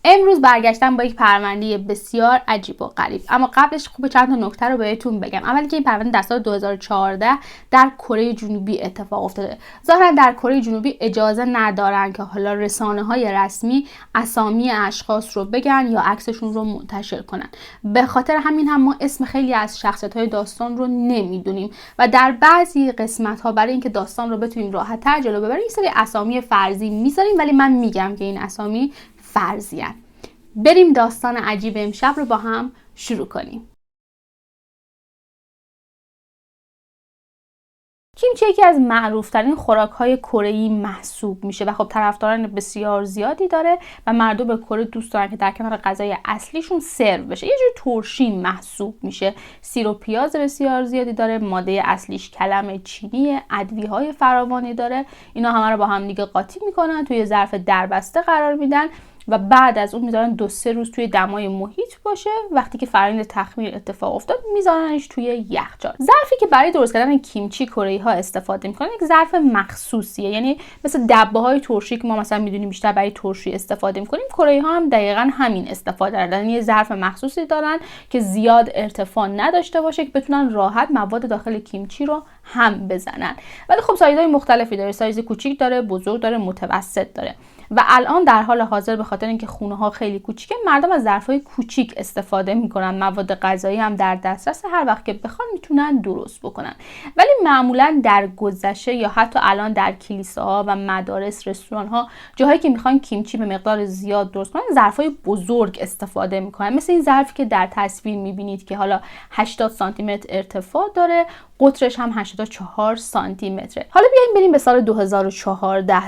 امروز برگشتم با یک پرونده بسیار عجیب و غریب، اما قبلش خوبه چند تا نکته رو بهتون بگم. اولی که این پرونده در سال 2014 در کره جنوبی اتفاق افتاده. ظاهرا در کره جنوبی اجازه ندارن که حالا رسانه‌های رسمی اسامی اشخاص رو بگن یا عکسشون رو منتشر کنن. به خاطر همین هم ما اسم خیلی از شخصیت‌های داستان رو نمیدونیم و در بعضی قسمت‌ها برای اینکه داستان رو بتونیم راحت‌تر جلو ببریم یه سری اسامی فرضی می‌ذاریم، ولی من میگم که این اسامی فرضیه. بریم داستان عجیب امشب رو با هم شروع کنیم. کیمچی یکی از معروفترین خوراک‌های کره‌ای محسوب میشه و خب طرفداران بسیار زیادی داره و مردم به کره دوست دارن که در کنار غذای اصلیشون سرو بشه. یه جور ترشی محسوب میشه. سیر و پیاز بسیار زیادی داره، ماده اصلیش کلم چینی، ادویه‌های فراوانی داره. اینا همه رو با هم دیگه قاطی میکنن، توی ظرف دربسته قرار میدن و بعد از اون میذارن 2-3 روز توی دمای محیط باشه. وقتی که فرآیند تخمیر اتفاق افتاد میذارنش توی یخچال. ظرفی که برای درست کردن کیمچی کره‌ای ها استفاده میکنن یک ظرف مخصوصیه، یعنی مثل دبه‌های ترشی که ما مثلا میدونیم بیشتر برای ترشی استفاده میکنیم، کره‌ای ها هم دقیقاً همین استفاده دارن. یه ظرف مخصوصی دارن که زیاد ارتفاع نداشته باشه که بتونن راحت مواد داخل کیمچی رو هم بزنن. ولی خب سایزهای مختلفی داره، سایز کوچیک داره، بزرگ داره، متوسط داره. و الان در حال حاضر به خاطر اینکه خونه ها خیلی کوچیکه مردم از ظرفای کوچیک استفاده میکنن. مواد غذایی هم در دسترس، هر وقت که بخوان میتونن درست بکنن. ولی معمولا در گذشته یا حتی الان در کلیساها و مدارس، رستوران ها، جاهایی که میخوان کیمچی به مقدار زیاد درست کنن، ظرفای بزرگ استفاده میکنن. مثل این ظرفی که در تصویر میبینید که حالا 80 سانتی متر ارتفاع داره، قطرش هم 84 سانتی متره. حالا بیایم بریم به سال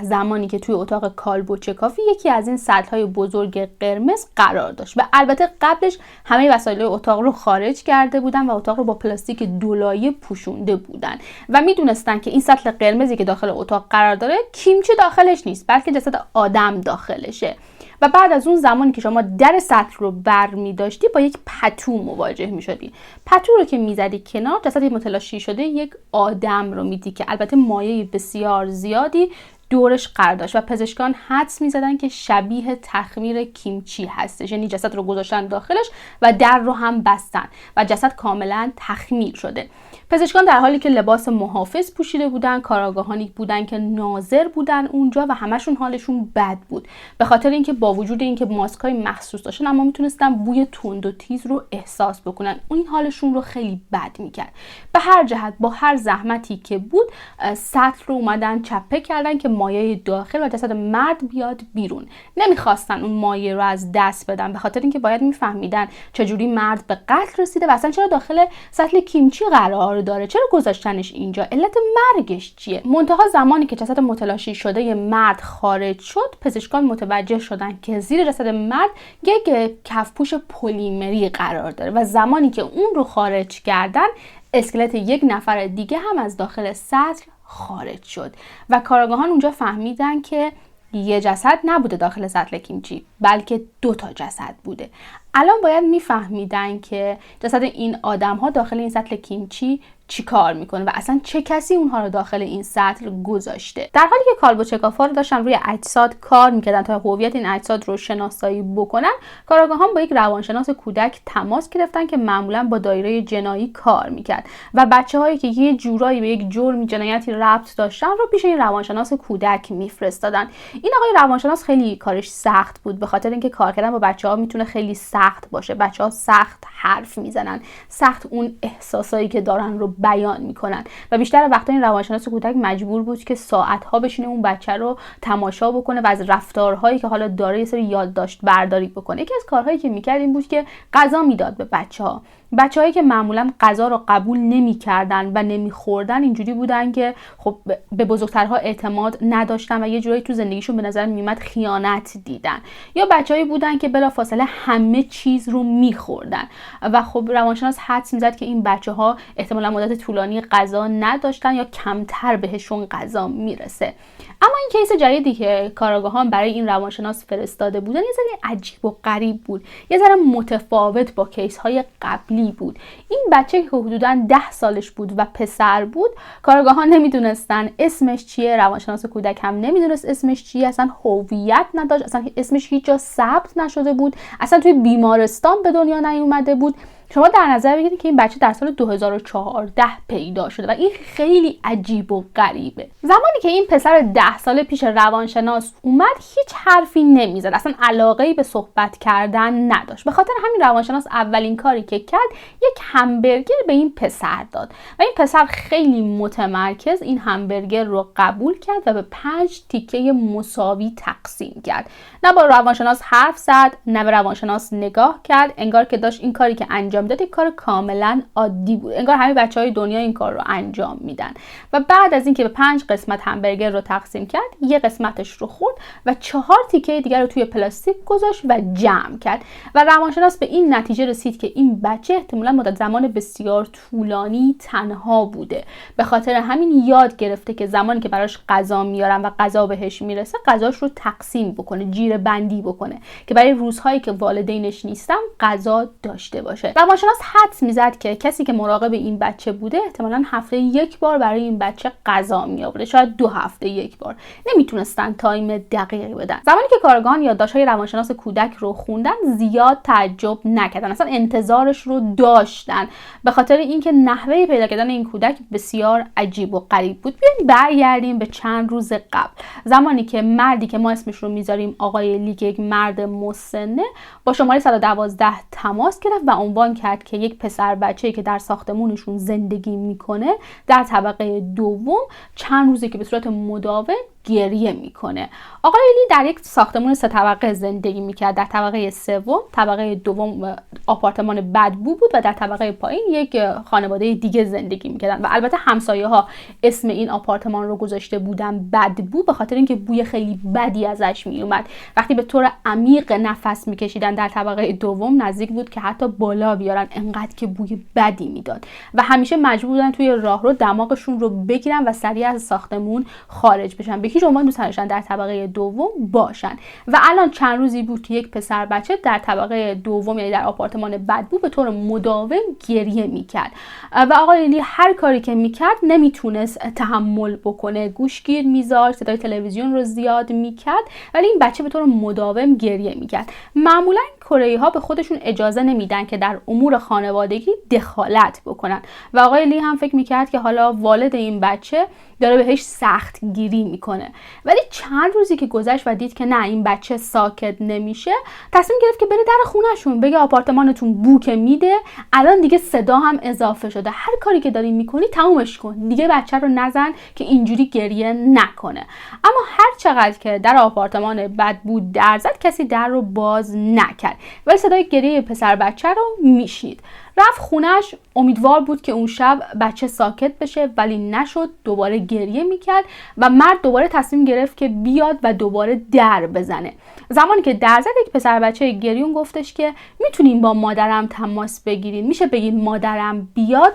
2014، زمانی که توی اتاق کالبوچه کافی یکی از این سطل‌های بزرگ قرمز قرار داشت و البته قبلش همه وسایل اتاق رو خارج کرده بودن و اتاق رو با پلاستیک دولایه پوشونده بودن و میدونستن که این سطل قرمزی که داخل اتاق قرار داره کیمچی داخلش نیست، بلکه جسد آدم داخلشه. و بعد از اون زمانی که شما در سطل رو برمی داشتی با یک پتو مواجه می شدی. پتو رو که می زدی کنار، جسد متلاشی شده یک آدم رو می دی که البته مایه بسیار زیادی دورش قرار داشت و پزشکان حدس می‌زدن که شبیه تخمیر کیمچی هستش. یعنی جسد رو گذاشتن داخلش و در رو هم بستن و جسد کاملا تخمیر شده. پزشکان در حالی که لباس محافظ پوشیده بودن، کارآگاهانی بودن که ناظر بودن اونجا و همشون حالشون بد بود، به خاطر اینکه با وجود اینکه ماسک‌های مخصوص داشتن اما میتونستن بوی تند و تیز رو احساس بکنن. اون حالشون رو خیلی بد میکرد. به هر جهت با هر زحمتی که بود سطل رو اومدن چپه کردن که مایع داخل و جسد مرد بیاد بیرون. نمیخواستن اون مایع رو از دست بدن، به خاطر اینکه باید میفهمیدن چجوری مرد به قتل رسیده و اصلا چرا داخل سطل کیمچی قرار داره، چرا گذاشتنش اینجا، علت مرگش چیه. منتها زمانی که جسد متلاشی شده مرد خارج شد، پزشکان متوجه شدن که زیر جسد مرد یک کفپوش پلیمری قرار داره و زمانی که اون رو خارج کردن، اسکلت یک نفر دیگه هم از داخل سطل خارج شد و کارآگاهان اونجا فهمیدن که یه جسد نبوده داخل سطل کیمچی، بلکه 2 تا جسد بوده. الان باید میفهمیدن که جسد این آدم ها داخل این سطل کیمچی چی کار میکنه و اصلا چه کسی اونها رو داخل این سطل گذاشته. در حالی که کالبوچکافا رو داشتن روی اجساد کار میکردن تا هویت این اجساد رو شناسایی بکنن، کارآگاهان با یک روانشناس کودک تماس گرفتن که معمولا با دایره جنایی کار میکرد و بچه‌هایی که یه جورایی به یک جرم جنایتی ربط داشتن رو پیش این روانشناس کودک میفرستادن. این آقای روانشناس خیلی کارش سخت بود، به خاطر اینکه کار کردن با بچه‌ها میتونه خیلی سخت باشه. بچه‌ها سخت حرف میزنن، سخت اون احساسایی که دارن رو بیان میکنن و بیشتر وقتا این روانشناس کودک مجبور بود که ساعت‌ها بشینه اون بچه رو تماشا بکنه و از رفتارهایی که حالا داره یه سری یادداشت برداری بکنه. یکی از کارهایی که میکرد این بود که غذا میداد به بچه‌ها. بچه‌هایی که معمولا غذا رو قبول نمی‌کردن و نمی‌خوردن اینجوری بودن که خب به بزرگترها اعتماد نداشتن و یه جورایی تو زندگیشون به نظر میومد خیانت دیدن، یا بچه‌هایی بودن که بلافاصله همه چیز رو می‌خوردن و خب روانشناس حدس می‌زد که این بچه‌ها احتمالاً مدت طولانی غذا نداشتن یا کمتر بهشون غذا میرسه. اما این کیس جدیدی که کارآگاهان برای این روانشناس فرستاده بودن یه ذره عجیب و غریب بود، یه ذره متفاوت با کیس‌های قبلی ای بود. این بچه که حدوداً 10 سالش بود و پسر بود، کارآگاهان نمیدونستن اسمش چیه، روانشناس کودک هم نمیدونست اسمش چیه، اصلا هویت نداشت، اصلا اسمش هیچ جا ثبت نشده بود، اصلا توی بیمارستان به دنیا نیومده بود. شما در نظر بگیرید که این بچه در سال 2014 پیدا شده و این خیلی عجیب و غریبه. زمانی که این پسر 10 ساله پیش روانشناس اومد هیچ حرفی نمیزد، اصلا علاقه‌ای به صحبت کردن نداشت. به خاطر همین روانشناس اولین کاری که کرد یک همبرگر به این پسر داد و این پسر خیلی متمرکز این همبرگر رو قبول کرد و به 5 تیکه مساوی تقسیم کرد. نه با روانشناس حرف زد، نه به روانشناس نگاه کرد، انگار که داشت این کاری که انجام داد یک کار کاملا عادی بود، انگار همه بچهای دنیا این کار رو انجام میدن. و بعد از اینکه به 5 قسمت همبرگر رو تقسیم کرد، یک قسمتش رو خورد و 4 تیکه دیگر رو توی پلاستیک گذاشت و جمع کرد و روانشناس به این نتیجه رسید که این بچه احتمالاً مدت زمان بسیار طولانی تنها بوده. به خاطر همین یاد گرفته که زمانی که براش غذا میارن و غذا بهش میرسه غذاش رو تقسیم بکنه، جیره بندی بکنه که برای روزهایی که والدینش نیستن غذا داشته باشه. روانشناس حدس میزد که کسی که مراقب این بچه بوده احتمالاً هفته 1 بار برای این بچه غذا میآورده، شاید 2 هفته 1 بار. نمیتونستن تایم دقیقی بدن. زمانی که کارآگاهان یادداشت‌های روانشناس کودک رو خوندن زیاد تعجب نکردن، اصلا انتظارش رو داشتن، به خاطر اینکه نحوه پیدا کردن این کودک بسیار عجیب و غریب بود. بیاین برگردیم به چند روز قبل، زمانی که مردی که ما اسمش رو میذاریم آقای لی که یک مرد مسنه با شماره 112 تماس گرفت و عنوان کرد که یک پسر بچه‌ای که در ساختمونشون زندگی میکنه در طبقه دوم چند روزی که به صورت مداوم گریه میکنه. آقای لی در یک ساختمان 3 طبقه زندگی میکرد. در طبقه سوم، طبقه دوم آپارتمان بدبو بود و در طبقه پایین یک خانواده دیگه زندگی میکردن و البته همسایه ها اسم این آپارتمان رو گذاشته بودن بدبو به خاطر اینکه بوی خیلی بدی ازش میومد. وقتی به طور عمیق نفس میکشیدن در طبقه دوم نزدیک بود که حتی بالا بیارن، انقدر که بوی بدی میداد و همیشه مجبور بودن توی راهرو دماغشون رو بگیرن و سریع از ساختمون خارج بشن. به هیچ عنوان دوست نداشتن در طبقه دوم باشن. و الان چند روزی بود که یک پسر بچه در طبقه دوم، یعنی در آپارتمان بدبو، به طور مداوم گریه میکرد و آقای لی هر کاری که میکرد نمیتونست تحمل بکنه، گوشگیر میذاشت، صدای تلویزیون رو زیاد میکرد، ولی این بچه به طور مداوم گریه میکرد. معمولا کره ها به خودشون اجازه نمیدن که در امور خانوادگی دخالت بکنن و آقای لی هم فکر میکرد که حالا والد این بچه داره بهش سخت گیری میکنه. ولی چند روزی که گذشت و دید که نه این بچه ساکت نمیشه، تصمیم گرفت که بره در خونهشون بگه آپارتمانتون بوک میده، الان دیگه صدا هم اضافه شده، هر کاری که داری میکنی تمومش کن، دیگه بچه رو نزن که اینجوری گریه نکنه. اما هر چقدر که در آپارتمان بدبو در زد کسی در رو باز نکرد، ولی صدای گریه پسر بچه رو میشنید. رفت خونش، امیدوار بود که اون شب بچه ساکت بشه، ولی نشد. دوباره گریه میکرد و مرد دوباره تصمیم گرفت که بیاد و دوباره در بزنه. زمانی که در زد یک پسر بچه گریون گفتش که میتونین با مادرم تماس بگیرین، میشه بگین مادرم بیاد.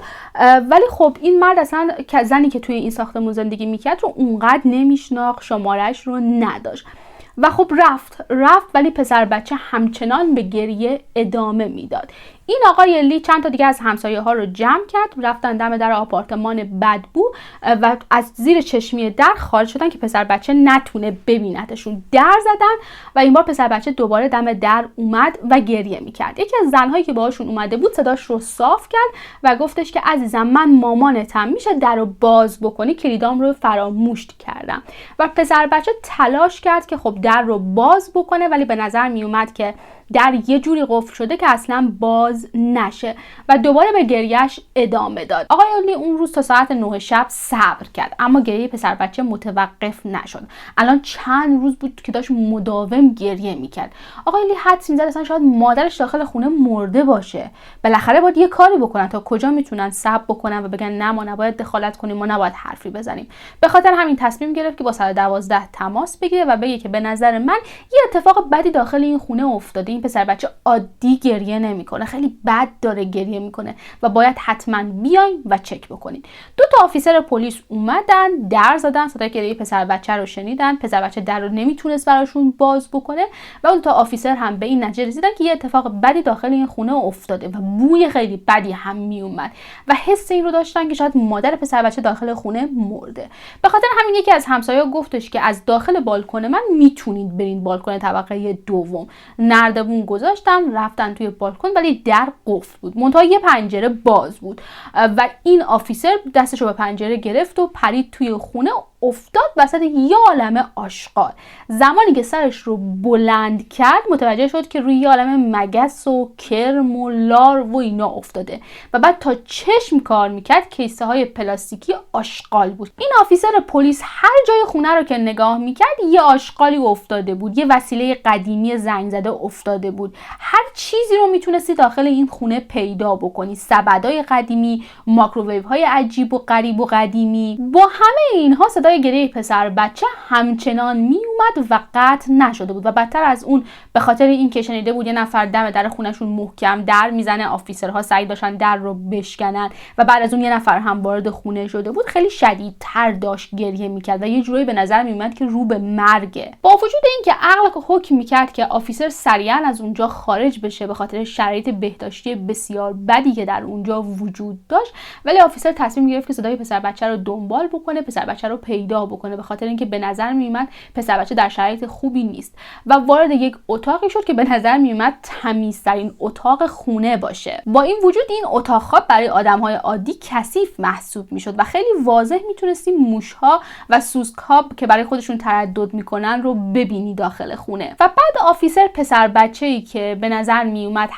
ولی خب این مرد اصلا زنی که توی این ساختمون زندگی میکرد رو اونقدر نمیشناخت، شمارش رو نداشت و خب رفت ولی پسر بچه همچنان به گریه ادامه میداد. این آقای لی چند تا دیگه از همسایه ها رو جمع کرد، رفتن دم در آپارتمان بدبو و از زیر چشمی در خارج شدن که پسر بچه نتونه ببیندشون. در زدن و این بار پسر بچه دوباره دم در اومد و گریه میکرد. یکی از زنهایی که باهاشون اومده بود صداش رو صاف کرد و گفتش که عزیزم من مامانتم، میشه در رو باز بکنی، کلیدام رو فراموش کردم. و پسر بچه تلاش کرد که خب در رو باز بکنه، ولی به نظر میومد که در یه جوری قفل شده که اصلا باز نشه و دوباره به گریهش ادامه داد. آقای لی اون روز تا ساعت 9 شب صبر کرد، اما گریه پسر بچه متوقف نشد. الان چند روز بود که داشت مداوم گریه میکرد. آقای لی حدس میزد اصلا شاید مادرش داخل خونه مرده باشه. بالاخره باید یه کاری بکنن. تا کجا میتونن صبر بکنن و بگن نه ما نباید دخالت کنیم، ما نباید حرفی بزنیم. به خاطر همین تصمیم گرفت که با 112 تماس بگیره و بگه که به نظر من یه اتفاق بدی داخل این خونه افتاده، این پسر بچه عادی گریه نمیکنه، خیلی بد داره گریه میکنه و باید حتما بیاین و چک بکنین. 2 آفیسر پلیس اومدن، در زدن، صدای گریه پسر بچه رو شنیدن. پسر بچه در رو نمیتونست براشون باز بکنه و اون 2 آفیسر هم به این نتیجه رسیدن که یه اتفاق بدی داخل این خونه افتاده و بوی خیلی بدی هم میومد و حس این رو داشتن که شاید مادر پسر بچه داخل خونه مرده. به خاطر همین یکی از همسایه‌ها گفتش که از داخل بالکن من میتونید برین بالکن طبقه 2. نردبون گذاشتن، رفتن توی بالکن ولی در قفل بود، منتها یه پنجره باز بود و این آفیسر دستشو به پنجره گرفت و پرید توی خونه، افتاد وسط یه عالمه آشغال. زمانی که سرش رو بلند کرد متوجه شد که روی یه عالمه مگس و کرم و لار و اینا افتاده و بعد تا چشم کار میکرد کیسه های پلاستیکی آشغال بود. این آفیسر پلیس هر جای خونه رو که نگاه میکرد یه آشغالی افتاده بود، یه وسیله قدیمی زنگ زده افتاده بود، هر چیزی رو میتونستی داخل این خونه پیدا بکنی، سبدای قدیمی، مایکروویو های عجیب و غریب و قدیمی. با همه اینها صدای گریه پسر بچه همچنان می اومد و قطع نشده بود و بدتر از اون به خاطر این که شنیده بود یه نفر دم در خونهشون محکم در میزنه، آفیسرها سعی داشتن در رو بشکنن و بعد از اون یه نفر هم وارد خونه شده بود، خیلی شدیدتر داشت گریه میکرد و یه جوری به نظر میومد که رو به مرگه. با وجود اینکه عقل حکم میکرد که آفیسر سریعا از اونجا خارج بشه به خاطر شرایط بهداشتی بسیار بدی که در اونجا وجود داشت، ولی آفیسر تصمیم گرفت که صدای پسر بچه رو دنبال بکنه، پسر بچه رو پیدا بکنه، به خاطر اینکه به نظر میومد پسر بچه در شرایط خوبی نیست و وارد یک اتاقی شد که به نظر میومد تمیزترین اتاق خونه باشه. با این وجود این اتاق خواب برای آدم‌های عادی کثیف محسوب میشد و خیلی واضح میتونستی موش‌ها و سوسک‌ها که برای خودشون تردد میکنن رو ببینی داخل خونه. و بعد آفیسر پسر بچه‌ای که به نظر میومد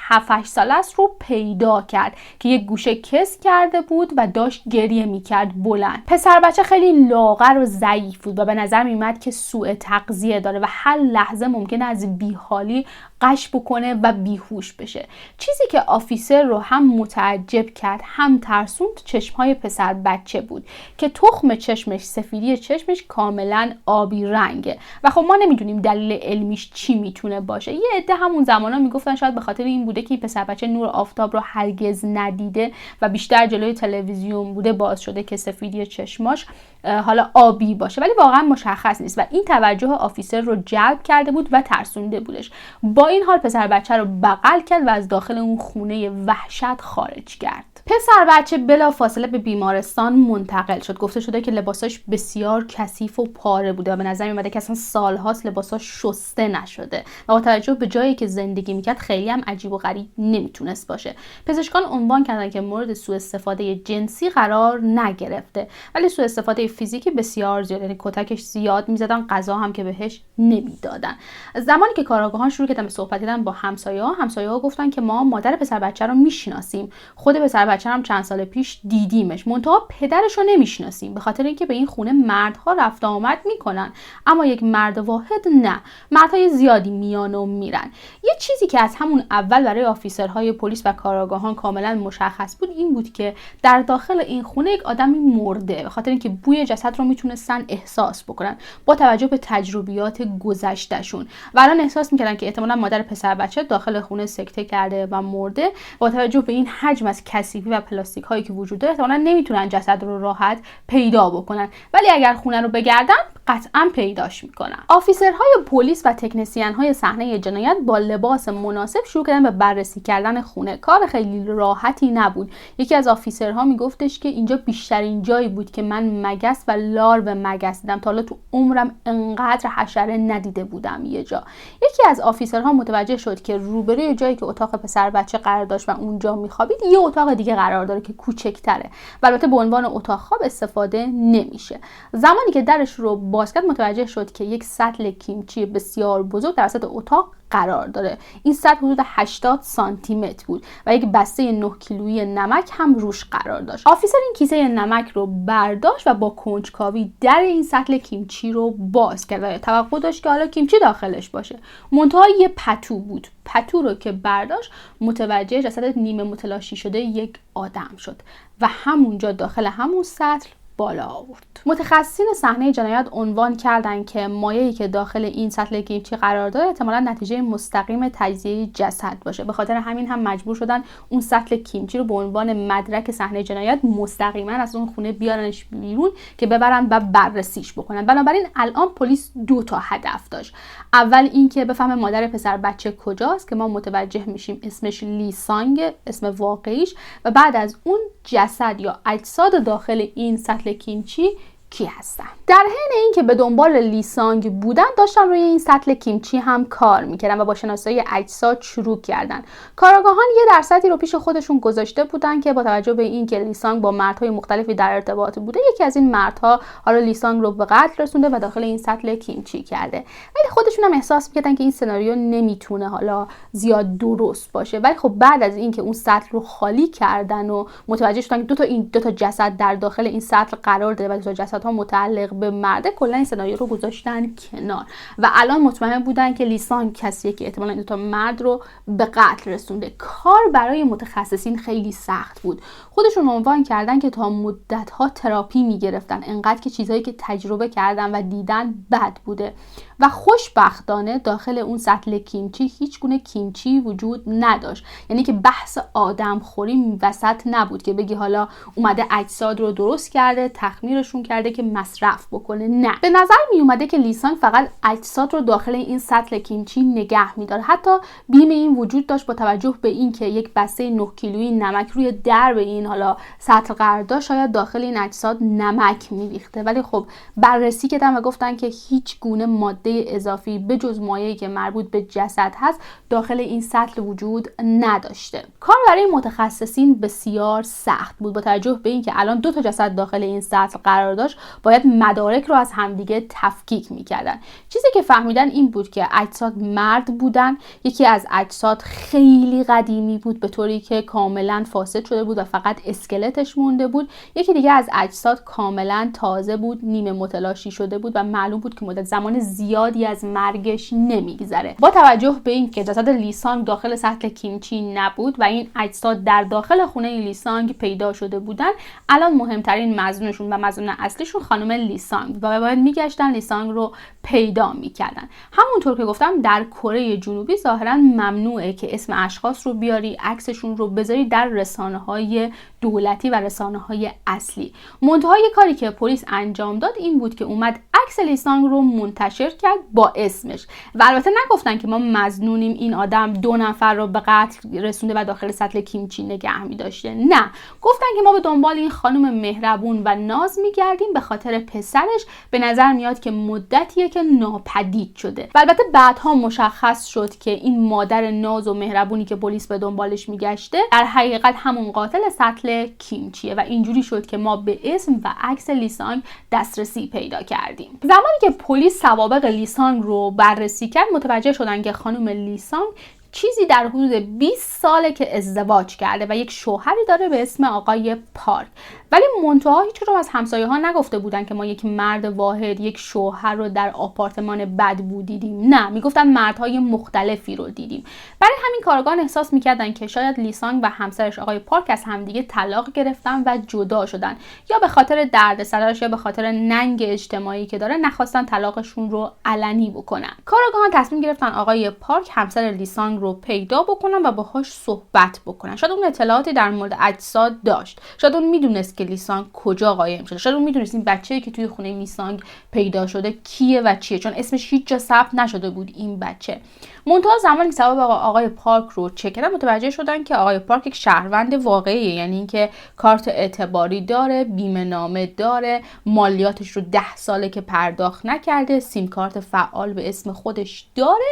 7-8 ساله است رو پیدا کرد که یک گوشه کس کرده بود و داشت گریه میکرد بلند. پسر بچه خیلی لاغر و ضعیف بود و به نظر میومد که سوء تغذیه داره و هر لحظه ممکنه از بیحالی غش بکنه و بیهوش بشه. چیزی که آفیسر رو هم متعجب کرد هم ترسوند چشمهای پسر بچه بود که تخم چشمش، سفیدی چشمش کاملا آبی رنگه و خب ما نمیدونیم دلیل علمیش چی میتونه باشه. یه عده همون زمانا میگفتن شاید به خاطر این بوده که پسر بچه نور آفتاب رو هرگز ندیده و بیشتر جلوی تلویزیون بوده باعث شده که سفیدی چشماش حالا آبی باشه، ولی واقعا مشخص نیست و این توجه آفیسر رو جلب کرده بود و ترسونده بودش. با این حال پسر بچه رو بغل کرد و از داخل اون خونه وحشت خارج کرد. پسر بچه بلافاصله به بیمارستان منتقل شد. گفته شده که لباساش بسیار کثیف و پاره بوده و به نظر میاد که اصلا سالهاست لباساش شسته نشده و با توجه به جایی که زندگی میکرد خیلی هم عجیب و غریب نمیتونست باشه. پزشکان عنوان کردن که مورد سوء استفاده جنسی قرار نگرفته، ولی سوء استفاده فیزیکی بسیار زیاد، یعنی کتکش زیاد میزدن، غذا هم که بهش نمیدادن. زمانی که کارآگاهان شروع کردن به صحبت کردن با همسایه‌ها گفتن که ما مادر پسر بچه رو میشناسیم، خود پسر بچه هم چند سال پیش دیدیمش، منتها پدرش رو نمیشناسیم به خاطر اینکه به این خونه مردها رفت آمد میکنن، اما یک مرد واحد نه، مردهای زیادی میان و میرن. یه چیزی که از همون اول برای آفیسرهای پلیس و کارآگاهان کاملا مشخص بود این بود که در داخل این خونه یک آدمی مرده، به خاطر اینکه بوی جسد رو میتونستن احساس بکنن با توجه به تجربیات گذشتهشون و الان احساس میکردن که احتمالاً مادر پسر بچه داخل خونه سکته کرده و مرده. با توجه به این حجم از کثیفی و پلاستیک هایی که وجود داره احتمالاً نمیتونن جسد رو راحت پیدا بکنن، ولی اگر خونه رو بگردن قطعا پیداش میکنن. آفیسرهای پلیس و تکنسین های صحنه جنایت با لباس مناسب شروع کردن به بررسی کردن خونه. کار خیلی راحتی نبود. یکی از آفیسرها میگفتش که اینجا بیشترین جایی بود که من مگس و لارو مگس دیدم، تا حالا تو عمرم انقدر حشره ندیده بودم یه جا. یکی از آفیسرها متوجه شد که روبروی جایی که اتاق پسر بچه قرار داشت و اونجا میخوابید یه اتاق دیگه قرار داره که کوچکتره و البته به عنوان اتاق خواب استفاده نمیشه. زمانی که درش رو باز کرد متوجه شد که یک سطل کیمچی بسیار بزرگ در وسط اتاق قرار داره. این سطل حدود 80 سانتی متر بود و یک بسته 9 کیلویی نمک هم روش قرار داشت. آفیسر این کیسه نمک رو برداشت و با کنجکاوی در این سطل کیمچی رو باز کرد و توقع داشت که حالا کیمچی داخلش باشه. منتها یه پتو بود. پتو رو که برداشت متوجه جسد نیمه متلاشی شده یک آدم شد و همونجا داخل همون سطل بالا آورد. متخصصین صحنه جنایت عنوان کردند که مایعی که داخل این سطل کیمچی قرار داره احتمالاً نتیجه مستقیم تجزیه جسد باشه. به خاطر همین هم مجبور شدن اون سطل کیمچی رو به عنوان مدرک صحنه جنایت مستقیما از اون خونه بیارنش بیرون که ببرن و بررسیش بکنن. بنابراین الان پلیس 2 تا هدف داشت. اول اینکه بفهمه مادر پسر بچه کجاست که ما متوجه میشیم اسمش لیسانگ، اسم واقعیش، و بعد از اون جسد یا اجساد داخل این سطل کیمچی کی هستن. در حین اینکه به دنبال لیسانگ بودن داشتن روی این سطل کیمچی هم کار میکردن و با شناسایی اجساد شروع کردن. کارآگاهان یه درصدی رو پیش خودشون گذاشته بودن که با توجه به اینکه لیسانگ با مردهای مختلفی در ارتباط بوده، یکی از این مردها حالا لیسانگ رو به قتل رسونده و داخل این سطل کیمچی کرده. ولی خودشون هم احساس میکردن که این سناریو نمیتونه حالا زیاد درست باشه. ولی خب بعد از اینکه اون سطل رو خالی کردن و متوجه شدن که دو تا جسد در داخل این سطل قرار داره و 2 تا جسد ها متعلق به مرده، کلا این سناریو رو گذاشتن کنار و الان مطمئن بودن که لیسانگ کسیه که احتمالاً 2 تا مرد رو به قتل رسونده. کار برای متخصصین خیلی سخت بود. خودشون عنوان کردن که تا مدت‌ها تراپی می‌گرفتن، انقدر که چیزایی که تجربه کردن و دیدن بد بوده و خوشبختانه داخل اون سطل کیمچی هیچ گونه کیمچی وجود نداشت. یعنی که بحث آدم خوری وسط نبود که بگی حالا اومده اجساد رو درست کرده، تخمیرشون کرده که مصرف بکنه. نه، به نظر می اومده که لیسانگ فقط اجساد رو داخل این سطل کیمچی نگه می‌داره. حتی بیم این وجود داشت با توجه به اینکه یک بسته 9 کیلویی نمک روی درب این حالا سطل قرار داشت، شاید داخل این اجساد نمک می‌ریخته. ولی خب بررسی کردن و گفتن که هیچ گونه ماده اضافی به جز مایعی که مربوط به جسد هست داخل این سطل وجود نداشته. کار برای متخصصین بسیار سخت بود با توجه به اینکه الان 2 تا جسد داخل این سطل قرار داشت، باید مدارک رو از همدیگه تفکیک میکردن. چیزی که فهمیدن این بود که اجساد مرد بودن. یکی از اجساد خیلی قدیمی بود به طوری که کاملا فاسد شده بود و فقط اسکلتش مونده بود. یکی دیگه از اجساد کاملا تازه بود، نیمه متلاشی شده بود و معلوم بود که مدت زمان زیادی از مرگش نمیگذره. با توجه به اینکه جسد لیسانگ داخل سطل کیمچی نبود و این اجساد در داخل خونه لیسانگ پیدا شده بودن، الان مهمترین مظنونشون و مظنون اصلیشون خانم لیسانگ و باید میگشتن لیسانگ رو پیدا میکردن. همونطور که گفتم در کره جنوبی ظاهرا ممنوعه که اسم اشخاص رو بیاری، عکسشون رو بذاری در رسانه‌های دولتی و رسانه‌های اصلی. منتها کاری که پلیس انجام داد این بود که اومد عکس لیسانگ رو منتشر کرد با اسمش و البته نگفتن که ما مظنونیم این آدم 2 نفر رو به قتل رسونده و داخل سطل کیمچی نگه می‌داشته. نه، گفتن که ما به دنبال این خانم مهربون و ناز می‌گردیم، به خاطر پسرش به نظر میاد که مدتیه که ناپدید شده. و البته بعدها مشخص شد که این مادر ناز و مهربونی که پلیس به دنبالش میگشته در حقیقت همون قاتل سطل کیمچیه و اینجوری شد که ما به اسم و عکس لیسانگ دسترسی پیدا کردیم. زمانی که پلیس سوابق لیسانگ رو بررسی کرد متوجه شدن که خانم لیسانگ چیزی در حدود 20 ساله که ازدواج کرده و یک شوهری داره به اسم آقای پارک. ولی منتها هیچ کدوم از همسایه ها نگفته بودن که ما یک مرد واحد، یک شوهر رو در آپارتمان بدبو دیدیم. نه، میگفتن مردهای مختلفی رو دیدیم. برای همین کارگاهان احساس میکردن که شاید لیسانگ و همسرش آقای پارک از همدیگه طلاق گرفتن و جدا شدن، یا به خاطر دردسرش یا به خاطر ننگ اجتماعی که داره نخواستن طلاقشون رو علنی بکنن. کارگاهان تصمیم گرفتن آقای پارک همسر لیسانگ رو پیدا بکنن و باهاش صحبت بکنن. شاید اون اطلاعاتی در مورد اجساد داشت، شاید اون میدونست که لیسانگ کجا قایم شده، شاید اون میدونست این بچه‌ای که توی خونه لیسانگ پیدا شده کیه و چیه، چون اسمش هیچ جا ثبت نشده بود این بچه. منتها زمانی که سوابق آقای پارک رو چک کردن متوجه شدن که آقای پارک یک شهروند واقعیه، یعنی اینکه کارت اعتباری داره، بیمه نامه داره، مالیاتش رو 10 ساله که پرداخت نکرده، سیم کارت فعال به اسم خودش داره،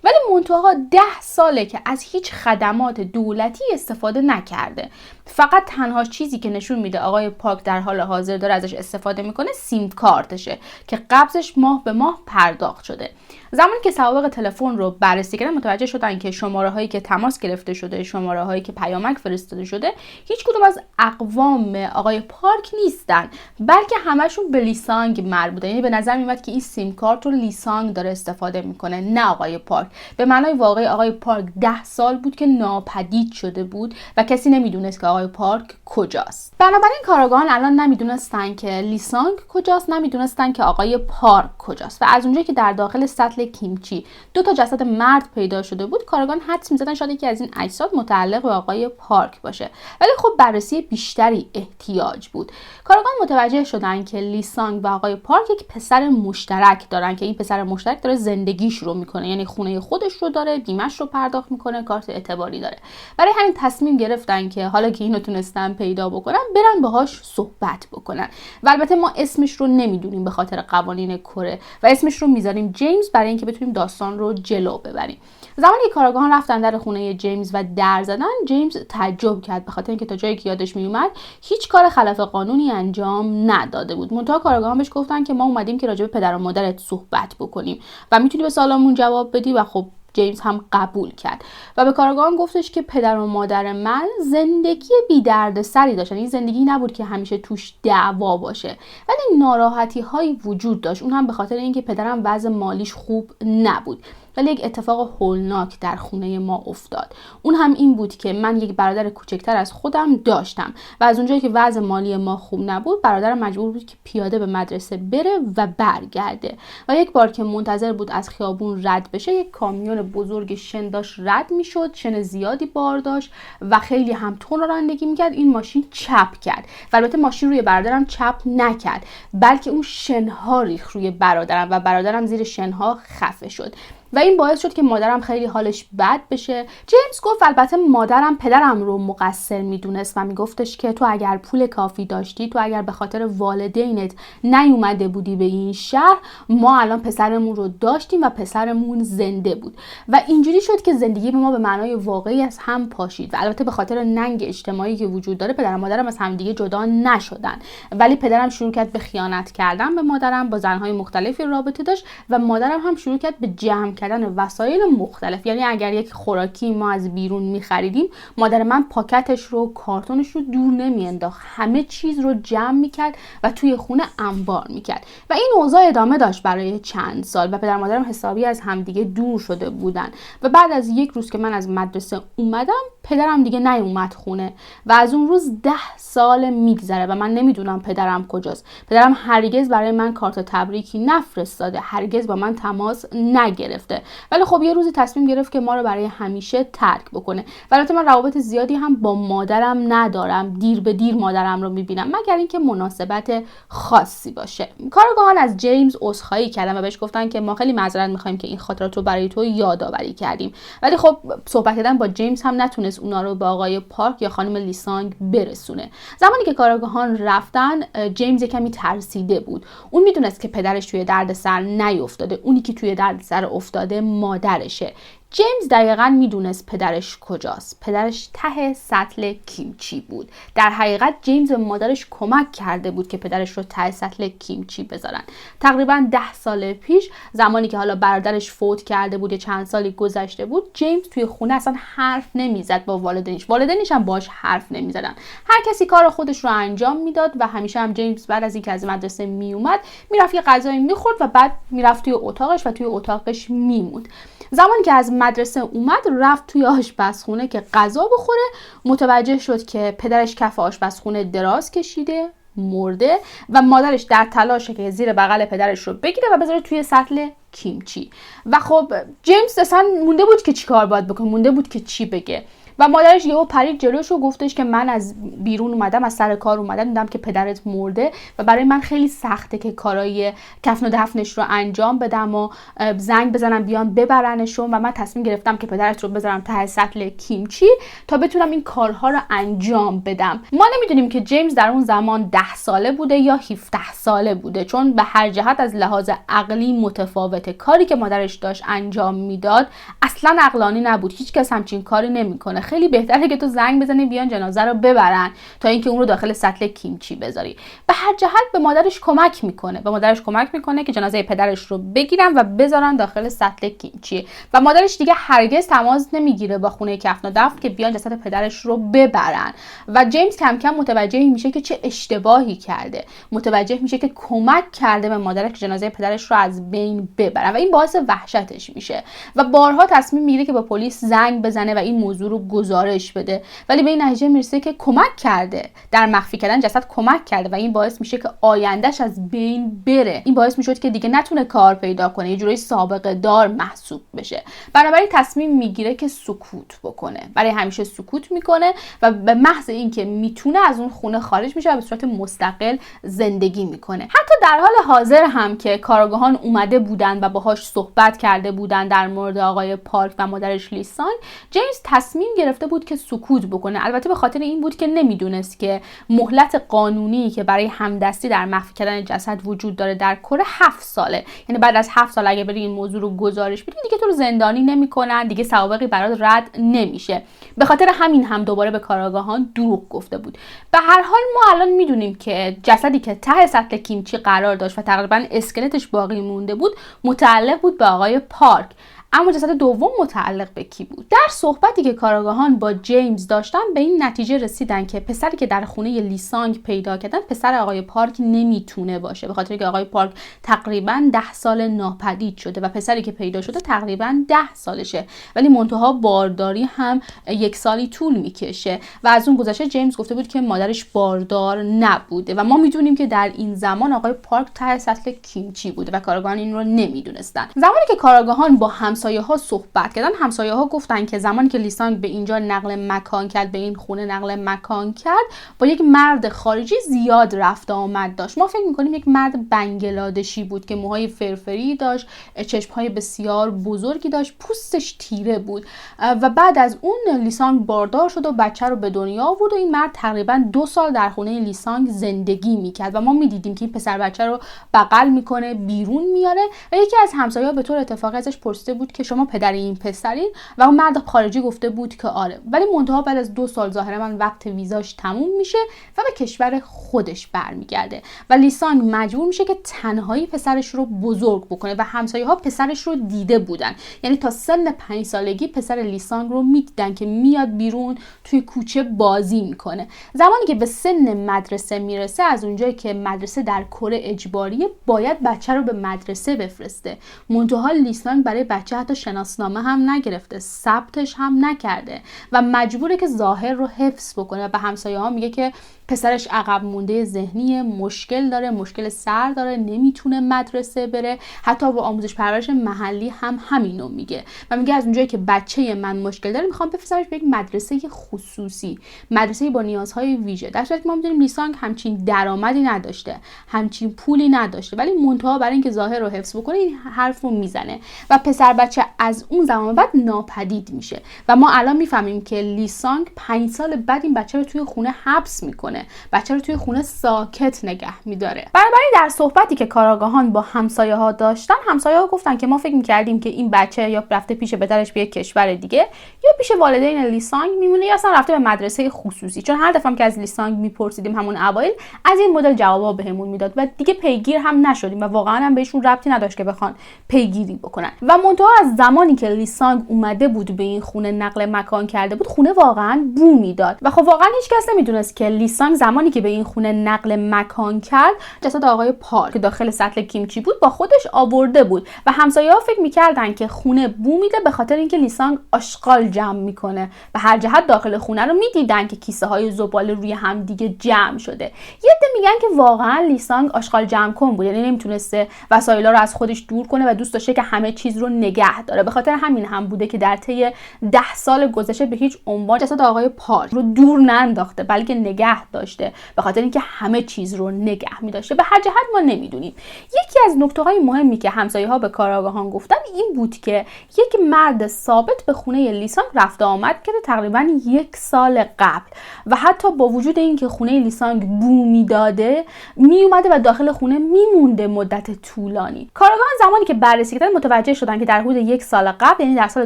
ولی منتها 10 ساله که از هیچ خدمات دولتی استفاده نکرده. فقط تنها چیزی که نشون میده آقای پارک در حال حاضر داره ازش استفاده میکنه سیم کارتشه که قبضش ماه به ماه پرداخت شده. زمانی که سوابق تلفن رو بررسی کردن متوجه شدن که شماره هایی که تماس گرفته شده، شماره هایی که پیامک فرستاده شده، هیچ کدوم از اقوام آقای پارک نیستن، بلکه همشون به لیسانگ مربوطه. یعنی به نظر میاد که این سیم کارت رو لیسانگ داره استفاده میکنه، نه آقای پارک. به معنای واقعی آقای پارک 10 سال بود که ناپدید شده بود و کسی نمیدونست که آقای پارک کجاست. بنابراین کاراگاهان الان نمیدونستن که لیسانگ کجاست، نمیدونستن که آقای پارک کجاست و از اونجایی که در داخل سطل کیمچی 2 تا جسد مرد پیدا شده بود، کاراگاهان حدس می‌زدن شاید یکی از این اجساد متعلق به آقای پارک باشه. ولی خب بررسی بیشتری احتیاج بود. کاراگاهان متوجه شدن که لیسانگ و آقای پارک یک پسر مشترک دارن که این پسر مشترک داره زندگیش رو میکنه، یعنی خونه خودش رو داره، بیمه‌اش رو پرداخت میکنه، کارت اعتباری داره. برای همین تصمیم گرفتن که حالا که اینو تونستن پیدا بکنن برن باهاش صحبت بکنن. و البته ما اسمش رو نمیدونیم به خاطر قوانین کره و اسمش رو میذاریم جیمز برای اینکه بتونیم داستان رو جلو ببریم. زمانی که کاراگاهان رفتن در خونه جیمز و در زدن، جیمز تعجب کرد به خاطر اینکه تا جایی که یادش میومد هیچ کار خلاف قانونی انجام نداده بود. منتها کاراگاهان بهش گفتن که ما اومدیم که راجع به پدر و مادرت صحبت بکنیم و میتونی به سوالامون جواب بدی و خب جیمز هم قبول کرد و به کاراگاهان گفتش که پدر و مادر من زندگی بی دردسری داشتن. این زندگی نبود که همیشه توش دعوا باشه، ولی ناراحتی هایی وجود داشت، اون هم به خاطر اینکه پدرم وضع مالیش خوب نبود. ولی یک اتفاق هولناک در خونه ما افتاد. اون هم این بود که من یک برادر کوچکتر از خودم داشتم و از اونجایی که وضع مالی ما خوب نبود، برادرم مجبور بود که پیاده به مدرسه بره و برگرده و یک بار که منتظر بود از خیابون رد بشه، یک کامیون بزرگ شن داشت رد میشد، شن زیادی بار داشت و خیلی هم تون رانندگی میکرد. این ماشین چپ کرد و البته ماشین روی برادرم چپ نکرد، بلکه اون شنها ریخت روی برادرم و برادرم زیر شنها خفه شد و این باعث شد که مادرم خیلی حالش بد بشه. جیمز گفت البته مادرم پدرم رو مقصر میدونست و میگفتش که تو اگر پول کافی داشتی، تو اگر به خاطر والدینت نیومده بودی به این شهر، ما الان پسرمون رو داشتیم و پسرمون زنده بود. و اینجوری شد که زندگی ما به معنای واقعی از هم پاشید و البته به خاطر ننگ اجتماعی که وجود داره پدر و مادرم از همدیگه جدا نشدن، ولی پدرم شروع کرد به خیانت کردن به مادرم، با زنهای مختلفی رابطه داشت و مادرم هم شروع کرد به جمع کردن وسایل مختلف. یعنی اگر یک خوراکی ما از بیرون می‌خریدیم، مادر من پاکتش رو، کارتونش رو دور نمی‌انداخت، همه چیز رو جمع می‌کرد و توی خونه انبار می‌کرد و این اوضاع ادامه داشت برای چند سال و پدر مادرم حسابی از همدیگه دور شده بودن. و بعد از یک روز که من از مدرسه اومدم، پدرم دیگه نیومد خونه و از اون روز 10 سال میگذره و من نمیدونم پدرم کجاست. پدرم هرگز برای من کارت تبریکی نفرستاده، هرگز با من تماس نگرفته، ولی خب یه روزی تصمیم گرفت که ما رو برای همیشه ترک بکنه. و البته من روابط زیادی هم با مادرم ندارم، دیر به دیر مادرم رو میبینم مگر اینکه مناسبت خاصی باشه. کارگاهان از جیمز عذرخواهی کردن و بهش گفتن که ما خیلی معذرت میخوایم که این خاطرات رو برای تو یادآوری کردیم، ولی خب صحبت کردن با جیمز هم نتونست اونا رو به آقای پارک یا خانم لیسانگ برسونه. زمانی که کارگاهان رفتن، جیمز کمی ترسیده بود. اون میدونست که پدرش توی دردسر نیافتاده، اونی که توی دردسر افتاده مادرشه. جیمز دقیقاً میدونست پدرش کجاست. پدرش ته سطل کیمچی بود. در حقیقت جیمز به مادرش کمک کرده بود که پدرش رو ته سطل کیمچی بذارن. تقریباً 10 سال پیش، زمانی که حالا برادرش فوت کرده بود یا چند سالی گذشته بود، جیمز توی خونه اصلا حرف نمیزد با والدینش هم باهاش حرف نمیزدن. هر کسی کار خودش رو انجام میداد و همیشه هم جیمز بعد از اینکه از مدرسه میومد، میرفت یه غذایی میخورد و بعد میرفت توی اتاقش و توی اتاقش میموند. زمانی که از مدرسه اومد، رفت توی آشپزخونه که غذا بخوره، متوجه شد که پدرش کف آشپزخونه دراز کشیده، مرده و مادرش در تلاشه که زیر بغل پدرش رو بگیره و بذاره توی سطل کیمچی. و خب جیمز اصلا مونده بود که چی کار باید بکنه، مونده بود که چی بگه و مادرش یهو پرید جلوش و گفتش که من از بیرون اومدم، از سر کار اومدم، دیدم که پدرت مرده و برای من خیلی سخته که کارای کفن و دفنش رو انجام بدم و زنگ بزنم بیان ببرنشون و من تصمیم گرفتم که پدرت رو بذارم ته سطل کیمچی تا بتونم این کارها رو انجام بدم. ما نمیدونیم که جیمز در اون زمان 10 ساله بوده یا 17 ساله بوده، چون به هر جهت از لحاظ عقلی متفاوته. کاری که مادرش داشت انجام میداد اصلا عقلانی نبود. هیچ کس همچین کاری نمیکنه. خیلی بهتره که تو زنگ بزنی بیان جنازه رو ببرن تا اینکه اون رو داخل سطل کیمچی بذاری. به هر جهت به مادرش کمک میکنه که جنازه پدرش رو بگیرن و بذارن داخل سطل کیمچی و مادرش دیگه هرگز تماس نمیگیره با خونه کفن و دفن که بیان جسد پدرش رو ببرن و جیمز کم کم متوجه میشه که چه اشتباهی کرده، متوجه میشه که کمک کرده به مادرش که جنازه پدرش رو از بین ببرن و این باعث وحشتش میشه و بارها تصمیم میگیره که با پلیس زنگ بزنه و این موضوع رو گزارش بده، ولی به این نتیجه میرسه که کمک کرده، در مخفی کردن جسد کمک کرده و این باعث میشه که آیندهش از بین بره. این باعث میشد که دیگه نتونه کار پیدا کنه، یه جوری سابقه دار محسوب بشه. بنابراین تصمیم میگیره که سکوت بکنه، برای همیشه سکوت میکنه و به محض اینکه میتونه از اون خونه خارج میشه و به صورت مستقل زندگی میکنه. حتی در حال حاضر هم که کارآگاهان اومده بودن و باهاش صحبت کرده بودن در مورد آقای پارک و مادرش لیسانگ، جیمز تصمیم گرفته بود که سکوت بکنه. البته به خاطر این بود که نمیدونست که مهلت قانونی که برای همدستی در مخفی کردن جسد وجود داره در کره 7 ساله. یعنی بعد از 7 سال اگه بری این موضوع رو گزارش بدی دیگه تو رو زندانی نمیکنن، دیگه سوابقی برات رد نمیشه. به خاطر همین هم دوباره به کارآگاهان دروغ گفته بود. به هر حال ما الان میدونیم که جسدی که ته سطل کیمچی قرار داشت و تقریبا اسکلتش باقی مونده بود متعلق بود به آقای پارک. اما جسد دوم متعلق به کی بود؟ در صحبتی که کارآگاهان با جیمز داشتن به این نتیجه رسیدن که پسری که در خونه لیسانگ پیدا کردن پسر آقای پارک نمیتونه باشه، به خاطر که آقای پارک تقریبا 10 سال ناپدید شده و پسری که پیدا شده تقریبا 10 سالشه، ولی منتها بارداری هم 1 سالی طول میکشه و از اون گذشته جیمز گفته بود که مادرش باردار نبوده و ما میدونیم که در این زمان آقای پارک ته سطل کیمچی بوده و کارآگاهان این رو نمیدونستن. زمانی که کارآگاهان با همسایه‌ها صحبت کردن، همسایه‌ها گفتن که زمانی که لیسانگ به اینجا نقل مکان کرد، به این خونه نقل مکان کرد، با یک مرد خارجی زیاد رفت آمد داشت. ما فکر می‌کنیم یک مرد بنگلادشی بود که موهای فرفری داشت، چشم‌های بسیار بزرگی داشت، پوستش تیره بود و بعد از اون لیسانگ باردار شد و بچه رو به دنیا آورد و این مرد تقریبا 2 سال در خونه لیسانگ زندگی می‌کرد و ما می‌دیدیم که این پسر بچه رو بغل می‌کنه، بیرون میاره و یکی از همسایه‌ها به طور اتفاقی ازش پرسیده بود که شما پدر این پسرین و اون مرد خارجی گفته بود که آره، ولی منتها بعد از 2 سال ظاهرا وقت ویزاش تموم میشه و به کشور خودش برمیگرده و لیسانگ مجبور میشه که تنهایی پسرش رو بزرگ بکنه و همسایه‌ها پسرش رو دیده بودن، یعنی تا سن 5 سالگی پسر لیسانگ رو میدیدن که میاد بیرون توی کوچه بازی میکنه. زمانی که به سن مدرسه میرسه، از اونجایی که مدرسه در کره اجباریه، باید بچه رو به مدرسه بفرسته. منتها لیسانگ برای بچه حتی شناسنامه هم نگرفته، ثبتش هم نکرده و مجبوره که ظاهر رو حفظ بکنه و به همسایه‌ها میگه که پسرش عقب مونده ذهنی، مشکل داره، مشکل سر داره، نمیتونه مدرسه بره. حتی با آموزش پرورش محلی هم همینو میگه و میگه از اونجایی که بچه من مشکل داره میخوام بفرستمش به یک مدرسه خصوصی، مدرسه با نیازهای ویژه. در صورتی که ما میدونیم لیسانگ همچین درآمدی نداشته، همچین پولی نداشته، ولی منتها برای اینکه ظاهر رو حفظ بکنه این حرف رو میزنه و پسر بچه از اون زمان بعد ناپدید میشه و ما الان میفهمیم که لیسانگ 5 سال بعد این بچه رو توی خونه حبس میکنه، بچه رو توی خونه ساکت نگه میداره. بنابراین در صحبتی که کارآگاهان با همسایه‌ها داشتن، همسایه‌ها گفتن که ما فکر می‌کردیم که این بچه یا رفته پیش پدرش به یک کشور دیگه یا پیش والدین لیسانگ میمونه یا اصلا رفته به مدرسه خصوصی، چون هر دفعه که از لیسانگ میپرسیدیم همون اوایل از این مدل جوابا بهمون میداد و دیگه پیگیر هم نشدیم و واقعا هم بهشون ربطی نداشت که بخوان پیگیری بکنن. و منتها از زمانی که لیسانگ اومده بود به این خونه نقل مکان کرده بود، خونه واقعا بو میداد و خب واقعا هیچ کس نمیدونست که لیسانگ زمانی که به این خونه نقل مکان کرد جسد آقای پارک که داخل سطل کیمچی بود با خودش آورده بود و همسایه‌ها فکر می‌کردن که خونه بو میده به خاطر اینکه لیسانگ آشغال جمع میکنه و هر جهت داخل خونه رو میدیدن که کیسه‌های زباله روی هم دیگه جمع شده. یه عده میگن که واقعا لیسانگ آشغال جمع کن بود، یعنی نمیتونسته وسایلا رو از خودش دور کنه و دوست داشته که همه چیز رو نگه داره. به خاطر همین هم بوده که در طی 10 سال گذشته به هیچ عنوان جسد آقای پارک رو دور ننداخته بلکه نگه داشته، به خاطر اینکه همه چیز رو نگه می‌داشته. به هر جهت ما نمیدونیم. یکی از نکته‌های مهمی که همسایه‌ها به کارآگاهان گفتن این بود که یک مرد ثابت به خونه لیسانگ رفت و آمد کرده تقریباً 1 سال قبل و حتی با وجود اینکه خونه لیسانگ بو میداده میومده و داخل خونه میمونده مدت طولانی. کارآگاهان زمانی که بررسی کردن متوجه شدن که در حدود 1 سال قبل، یعنی در سال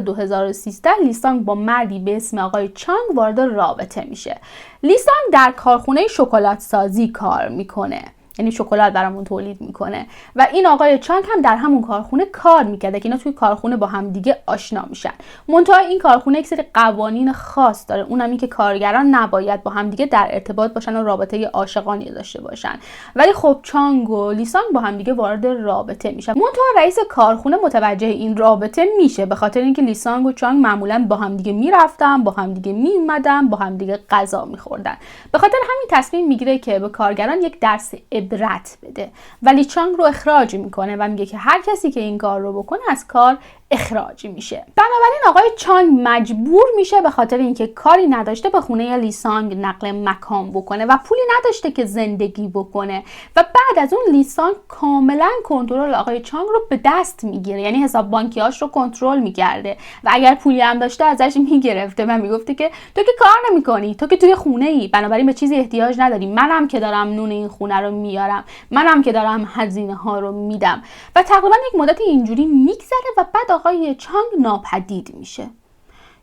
2013، لیسانگ با مردی به اسم آقای چانگ وارد رابطه میشه. لیسانگ در کارخونه شکلات سازی کار میکنه، یعنی شکلات برامون تولید میکنه و این آقای چانگ هم در همون کارخونه کار میکرده که اینا توی کارخونه با هم دیگه آشنا میشن. منتها این کارخونه یک سری قوانین خاص داره، اونم این که کارگران نباید با هم دیگه در ارتباط باشن و رابطه عاشقانه داشته باشن. ولی خب چانگ و لیسانگ با هم دیگه وارد رابطه میشن. منتها رئیس کارخونه متوجه این رابطه میشه، به خاطر اینکه لیسانگ و چانگ معمولا با هم دیگه میرفتن، با هم دیگه میومدن، با هم دیگه غذا میخوردن. به خاطر همین تصمیم میگیره که به کارگران یک درس عبرت بده، ولی چانگ رو اخراج میکنه و میگه که هر کسی که این کار رو بکنه از کار اخراج میشه. بنابراین آقای چانگ مجبور میشه به خاطر اینکه کاری نداشته به خونه لیسانگ نقل مکان بکنه و پولی نداشته که زندگی بکنه و بعد از اون لیسانگ کاملا کنترل آقای چانگ رو به دست میگیره، یعنی حساب بانکیاش رو کنترل میکرده و اگر پولی هم داشته ازش میگرفته و میگفته که تو که کار نمیکنی، تو که توی خونه ای، بنابراین به چیزی احتیاج نداری، منم که دارم نون این خونه رو میارم، منم که دارم هزینه ها رو میدم. و تقریبا یک مدت اینجوری میگذره و بعد آقای چانگ ناپدید میشه.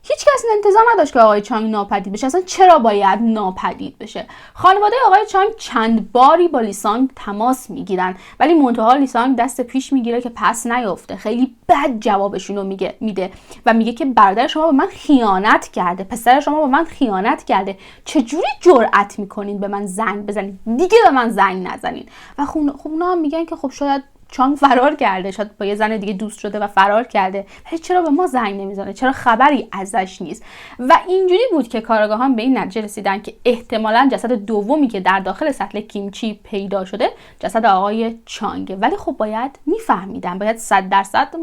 هیچ کس انتظار نداشت که آقای چانگ ناپدید بشه. اصلا چرا باید ناپدید بشه؟ خانواده آقای چانگ چند باری با لیسانگ تماس میگیرن، ولی منتها لیسانگ دست پیش میگیره که پس نیفته. خیلی بد جوابشون رو میده و میگه که برادر شما به من خیانت کرده، پسر شما به من خیانت کرده، چجوری جرأت میکنین به من زنگ بزنید؟ دیگه به من زنگ نزنین. و خب اونا هم میگن که خب شاید چانگ فرار کرده، شاید با یه زن دیگه دوست شده و فرار کرده، ولی چرا به ما زنگ نمیزنه؟ چرا خبری ازش نیست؟ و اینجوری بود که کارآگاهان به این نتیجه رسیدن که احتمالاً جسد دومی که در داخل سطل کیمچی پیدا شده جسد آقای چانگه. ولی خب باید میفهمیدن، باید 100%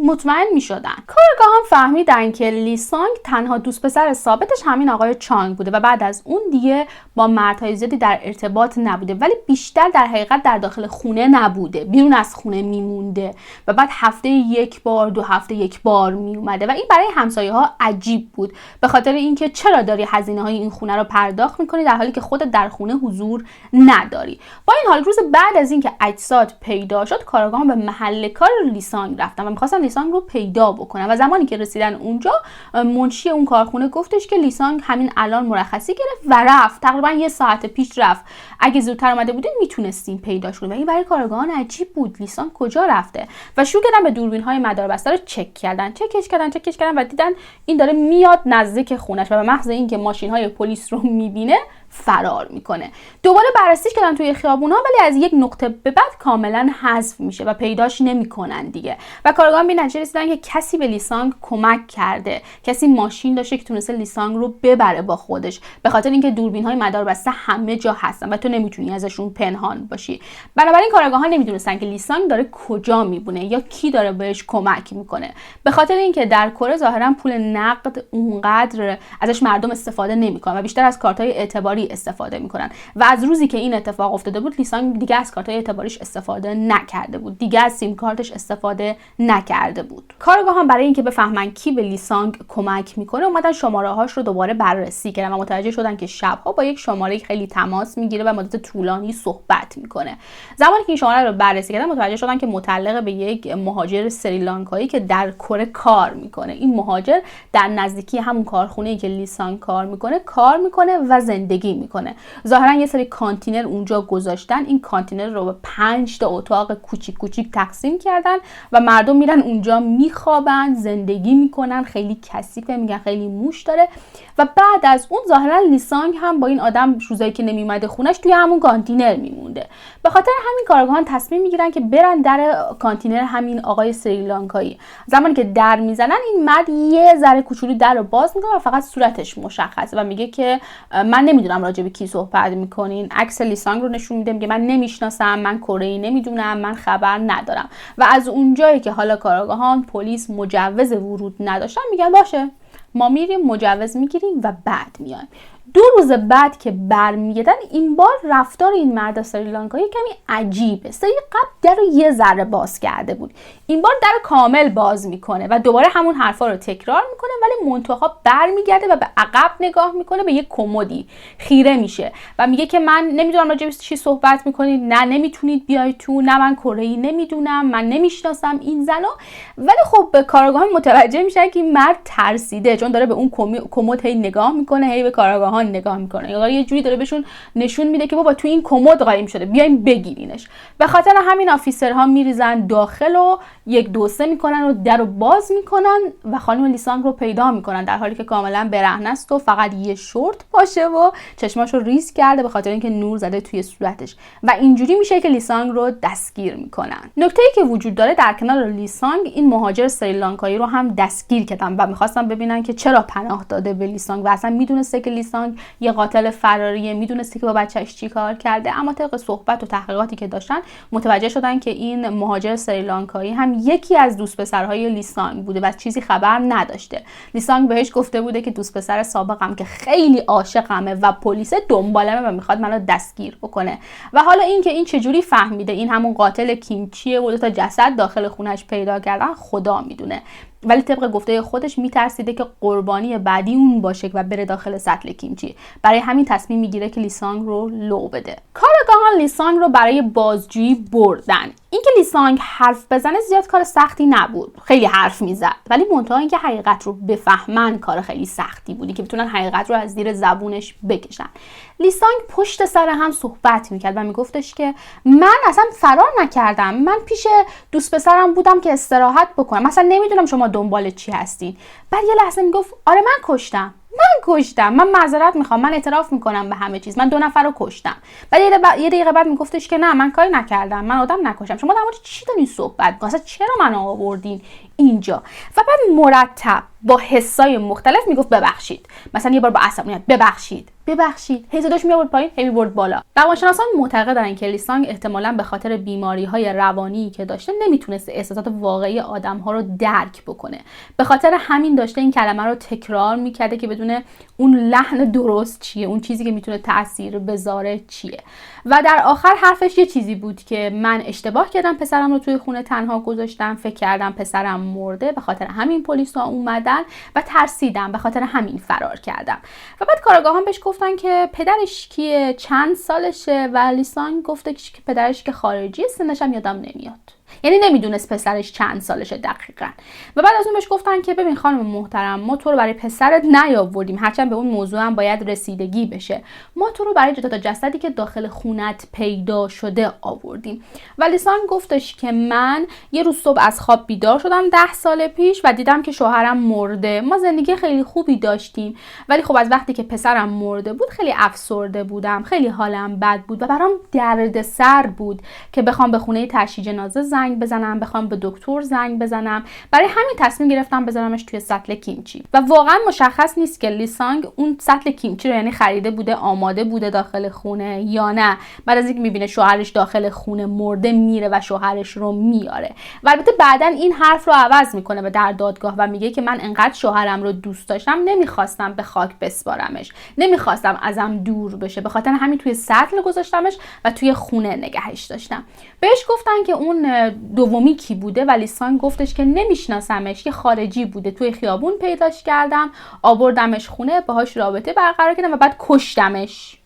مطمئن میشدن. کارآگاهان فهمیدن که لیسانگ تنها دوست پسر ثابتش همین آقای چانگ بوده و بعد از اون دیگه با مردهای زیادی در ارتباط نبوده، ولی بیشتر در حقیقت در داخل خونه نبوده، بیرون از خونه میمونده و بعد هفته 1 بار 2 هفته 1 بار میومده و این برای همسایه ها عجیب بود، به خاطر اینکه چرا داری هزینه های این خونه رو پرداخت میکنی در حالی که خودت در خونه حضور نداری. با این حال روز بعد از اینکه اجساد پیدا شد، کارآگاهان به محل کار لیسانگ رفتن و میخواستن لیسانگ رو پیدا بکنن و زمانی که رسیدن اونجا، منشی اون کارخونه گفتش که لیسانگ همین الان مرخصی گرفت و رفت، تقریبا 1 ساعت پیش رفت، اگه زودتر اومده بودین میتونستیم پیداش کنیم. و این برای کارآگاهان عجیب بود، لیسانگ کجا رفته؟ و شروع کردن به دوربین‌های مداربسته رو چک کردن و دیدن این داره میاد نزدیک خونش و به محض اینکه ماشین‌های پلیس رو میبینه فرار میکنه. دوباره بررسیش کردن توی خیابونا، ولی از یک نقطه به بعد کاملا حذف میشه و پیداش نمیکنن دیگه. و کارآگاهان به نتیجه رسیدن که کسی به لیسانگ کمک کرده، کسی ماشین داشته که تونسته لیسانگ رو ببره با خودش، به خاطر اینکه دوربین‌های مداربسته همه جا هستن و تو نمیتونی ازشون پنهان باشی. بنابراین کارآگاهان نمیدونستن که لیسانگ داره کجا میبونه یا کی داره بهش کمک میکنه، به خاطر اینکه در کره ظاهرا پول نقد اونقدر ازش مردم استفاده نمیکنن و بیشتر از کارت‌های اعتباری استفاده میکنن. و از روزی که این اتفاق افتاده بود، لیسانگ دیگه از کارت‌های اعتباریش استفاده نکرده بود، دیگه از سیم کارتش استفاده نکرده بود. کارآگاهان برای اینکه بفهمن کی به لیسانگ کمک میکنه اومدن شماره‌هاش رو دوباره بررسی کردن و متوجه شدن که شب‌ها با یک شماره خیلی تماس میگیره و مدت طولانی صحبت میکنه. زمانی که این شماره رو بررسی کردن متوجه شدن که متعلق به یک مهاجر سریلانکایی که در کره کار میکنه. این مهاجر در نزدیکی همون کارخونه‌ای که لیسانگ کار میکنه و زندگی میکنه. ظاهرا یه سری کانتینر اونجا گذاشتن، این کانتینر رو به 5 تا اتاق کوچیک کوچیک تقسیم کردن و مردم میرن اونجا میخوابن، زندگی میکنن. خیلی کثیفه، میگن خیلی موش داره. و بعد از اون ظاهرا لیسانگ هم با این آدم روزایی که نمیومده خونش توی همون کانتینر میمونده. به خاطر همین کارآگاهان تصمیم میگیرن که برن در کانتینر همین آقای سریلانکایی. زمانی که در میزنن، این مرد یه ذره کوچولو در رو باز میکنه و فقط صورتش مشخصه و میگه که من نمیدونم راجع به کی صحبت میکنین. عکس لیسانگ رو نشون میده، میگه من نمیشناسم، من کره‌ای نمیدونم، من خبر ندارم. و از اونجایی که حالا کارآگاهان پلیس مجوز ورود نداشتن، میگن باشه ما میریم مجوز میگیریم و بعد میایم. 2 روز بعد که برمیگردن این بار رفتار این مرد سریلانکایی کمی عجیبه. سری قبل در رو یه ذره باز کرده بود، این بار در کامل باز میکنه و دوباره همون حرفا رو تکرار میکنه، ولی منتها برمیگرده و به عقب نگاه میکنه، به یه کمدی خیره میشه و میگه که من نمیدونم راجع به چی صحبت میکنید، نه نمیتونید بیاید تو، نه من کره‌ای نمیدونم، من نمیشناسم این زنو. ولی خب به کارآگاهان متوجه میشن که این مرد ترسیده، چون داره به اون کمد هی نگاه میکنه، هی به کارآگاهان نگاه میکنه، یه جوری داره بهشون نشون میده که بابا تو این کمد قایم شده، بیاین بگیرینش. به خاطر همین آفیسرها میریزن داخل و 1-2-3 میکنن و درو باز میکنن و خانم لیسانگ رو پیدا میکنن در حالی که کاملا برهنه است و فقط یه شورت پاشه و چشماشو ریز کرده به خاطر اینکه نور زده توی صورتش و اینجوری میشه که لیسانگ رو دستگیر میکنن. نکته‌ای که وجود داره در کنار لیسانگ، این مهاجر سریلانکایی رو هم دستگیر کردن و میخواستن ببینن که چرا پناه داده به لیسانگ و اصلا میدونسته که لیسانگ یه قاتل فراریه، میدونسته که با بچه‌اش چیکار کرده. اما طبق صحبت و تحقیقاتی که داشتن متوجه شدن که این مهاجر سریلانکایی هم یکی از دوست پسرهای لیسانگ بوده و چیزی خبر نداشته. لیسانگ بهش گفته بوده که دوست پسر سابقم که خیلی عاشقمه و پلیس دنبالمه و میخواد منو دستگیر بکنه. و حالا این که این چجوری فهمیده این همون قاتل کیمچیه و 2 تا جسد داخل خونش پیدا کردن خدا میدونه، ولی طبق گفته خودش میترسیده که قربانی بعدی اون باشه و بره داخل سطل کیمچی. برای همین تصمیم میگیره که لیسانگ رو لو بده. کارآگاهان لیسانگ رو برای بازجویی بردن. اینکه لیسانگ حرف بزنه زیاد کار سختی نبود، خیلی حرف میزد، ولی منتها اینکه حقیقت رو بفهمن کار خیلی سختی بودی که بتونن حقیقت رو از زیر زبونش بکشن. لیسانگ پشت سر هم صحبت میکرد و میگفتش که من اصلا فرار نکردم، من پیش دوست پسرم بودم که استراحت بکنم، مثلا نمیدونم شما دنبال چی هستین. بعد یه لحظه میگفت آره من کشتم، من معذرت میخوام، من اعتراف میکنم به همه چیز، من 2 نفر رو کشتم. بعد یه دقیقه بعد میگفتش که نه من کاری نکردم، من آدم نکشتم، شما در مورد چی دارین صحبت میکنین، چرا منو آوردین اینجا؟ و بعد مرتب با حسای مختلف میگفت ببخشید، مثلا یه بار با عصبانیت ببخشید، هی صداش میآورد پایین، هی میبرد بالا. روانشناسان معتقدن که لیسانگ احتمالاً به خاطر بیماری‌های روانی که داشته نمیتونسته احساسات واقعی آدم‌ها رو درک بکنه، به خاطر همین داشته این کلمه رو تکرار میکرده که بدونه اون لحن درست چیه، اون چیزی که میتونه تأثیر بذاره چیه. و در آخر حرفش یه چیزی بود که من اشتباه کردم، پسرم رو توی خونه تنها گذاشتم، فکر کردم پسرم مرده، به خاطر همین پلیسا اومدن و ترسیدم، به خاطر همین فرار کردم. و بعد کارآگاهان بهش گفتن که پدرش کیه، چند سالشه و لیسانگ گفته که پدرش که خارجی، سنش هم یادم نمیاد، یعنی نمیدونست پسرش چند سالشه دقیقاً. و بعد از اون بهش گفتن که ببین خانم محترم، ما تو رو برای پسرت نیاوردیم، هرچند به اون موضوع هم باید رسیدگی بشه، ما تو رو برای 2 تا جسدی که داخل خونت پیدا شده آوردیم. و لیسانگ گفتش که من یه روز صبح از خواب بیدار شدم 10 سال پیش و دیدم که شوهرم مرده، ما زندگی خیلی خوبی داشتیم، ولی خب از وقتی که پسرم مرده بود خیلی افسرده بودم، خیلی حالم بد بود و برام دردسر بود که بخوام به خونه تشییع جنازه زنگ بزنم، بخوام به دکتر زنگ بزنم، برای همین تصمیم گرفتم بذارمش توی سطل کیمچی. و واقعا مشخص نیست که لیسانگ اون سطل کیمچی رو یعنی خریده بوده، آماده بوده داخل خونه یا نه، بعد از اینکه میبینه شوهرش داخل خونه مرده میره و شوهرش رو میاره. و البته بعدن این حرف رو عوض میکنه و در دادگاه و میگه که من انقدر شوهرم رو دوست داشتم نمیخواستم به خاک بسپارمش، نمیخواستم ازم دور بشه، به خاطر همین توی سطل گذاشتمش و توی خونه نگهش داشتم. بهش گفتن که اون دومی کی بوده و لیسانگ گفتش که نمیشناسمش، یه خارجی بوده، توی خیابون پیداش کردم، آوردمش خونه، باهاش رابطه برقرار کردم و بعد کشتمش.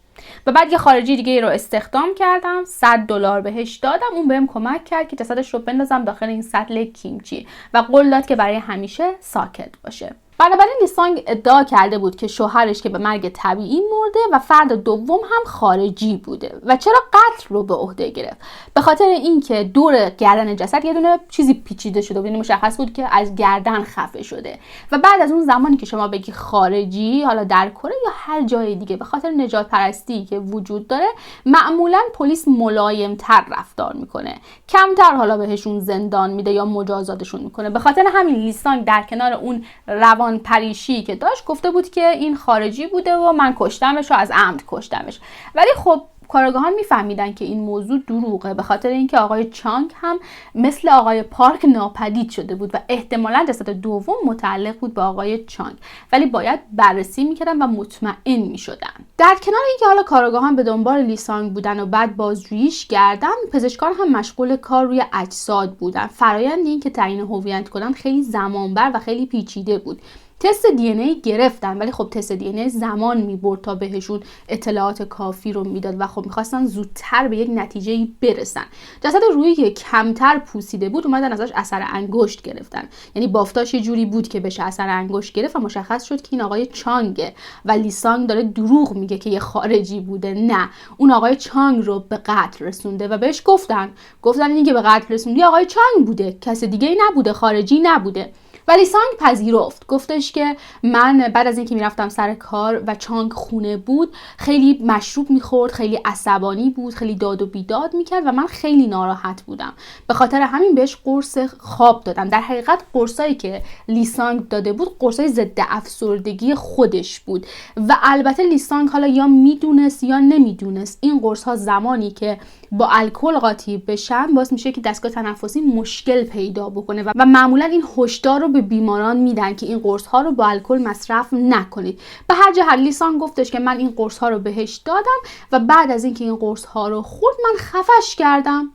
و بعد یه خارجی دیگه رو استخدام کردم، $100 بهش دادم، اون بهم کمک کرد که جسدش رو بندازم داخل این سطل کیمچی و قول داد که برای همیشه ساکت باشه. بنابراین لیسانگ ادعا کرده بود که شوهرش که به مرگ طبیعی مرده و فرد دوم هم خارجی بوده. و چرا قتل رو به عهده گرفت؟ به خاطر اینکه دور گردن جسد یه دونه چیزی پیچیده شده بود، یعنی مشخص بود که از گردن خفه شده. و بعد از اون زمانی که شما بگی خارجی، حالا در کره یا هر جای دیگه، به خاطر نجات پرستی که وجود داره، معمولا پلیس ملایم‌تر رفتار میکنه، کمتر حالا بهشون زندان میده یا مجازاتشون میکنه. به خاطر همین لیسانگ در کنار اون روان پریشی که داشت گفته بود که این خارجی بوده و من کشتمش و از عمد کشتمش. ولی خب کارآگاهان میفهمیدن که این موضوع دروغه، به خاطر اینکه آقای چانگ هم مثل آقای پارک ناپدید شده بود و احتمالاً جسد دوم متعلق بود به آقای چانگ، ولی باید بررسی میکردن و مطمئن میشدن. در کنار اینکه حالا کارآگاهان به دنبال لی سانگ بودن و بعد بازجوییش کردن، پزشکان هم مشغول کار روی اجساد بودن. فرایند این که تعیین هویت کنن خیلی زمانبر و خیلی پیچیده بود. تست دی ان ای گرفتن، ولی خب تست دی ان ای زمان میبرد تا بهشون اطلاعات کافی رو میداد و خب میخواستن زودتر به یک نتیجه برسن. جسد رویی که کمتر پوسیده بود اومدن ازش اثر انگشت گرفتن، یعنی بافتاش یه جوری بود که بشه اثر انگشت گرفت و مشخص شد که این آقای چانگه و لی سانگ داره دروغ میگه که یه خارجی بوده. نه، اون آقای چانگ رو به قتل رسونده و بهش گفتن این که به قتل رسوندی آقای چانگ بوده، کس دیگه ای نبوده، خارجی نبوده. ولی سانگ پذیرفت، گفتش که من بعد از اینکه میرفتم سر کار و چانگ خونه بود خیلی مشروب میخورد، خیلی عصبانی بود، خیلی داد و بیداد میکرد و من خیلی ناراحت بودم، به خاطر همین بهش قرص خواب دادم. در حقیقت قرصایی که لی سانگ داده بود قرصای ضد افسردگی خودش بود و البته لی سانگ حالا یا میدونست یا نمیدونست این قرص ها زمانی که با الکل قاطی بشن باعث میشه که دستگاه تنفسی مشکل پیدا بکنه و معمولا این هشدار رو به بیماران میدن که این قرص ها رو با الکل مصرف نکنید. به هر جهت لی سانگ گفتش که من این قرص ها رو بهش دادم و بعد از اینکه این قرص ها رو خورد من خفش کردم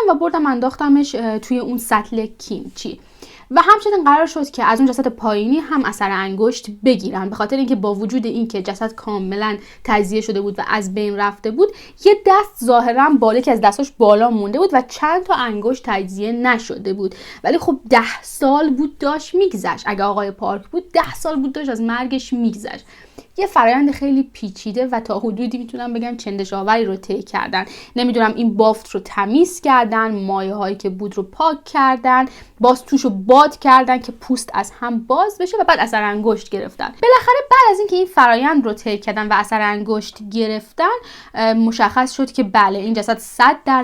و بردم انداختمش توی اون سطل کیمچی و همچنین قرار شد که از اون جسد پایینی هم اثر انگشت بگیرن، به خاطر اینکه با وجود اینکه جسد کاملا تجزیه شده بود و از بین رفته بود، یه دست ظاهرا بالا از دستاش بالا مونده بود و چند تا انگشت تجزیه نشده بود. ولی خب 10 سال بود داشت میگذشت، اگه آقای پارک بود 10 سال بود داشت از مرگش میگذشت. یه فرآیند خیلی پیچیده و تا حدودی میتونم بگم چندشاوری رو طی کردن. نمیدونم این بافت رو تمیز کردن، مایه هایی که بود رو پاک کردن، باز توش رو باد کردن که پوست از هم باز بشه و بعد اثر انگشت گرفتن. بالاخره بعد از اینکه این فرآیند رو طی کردن و اثر انگشت گرفتن مشخص شد که بله این جسد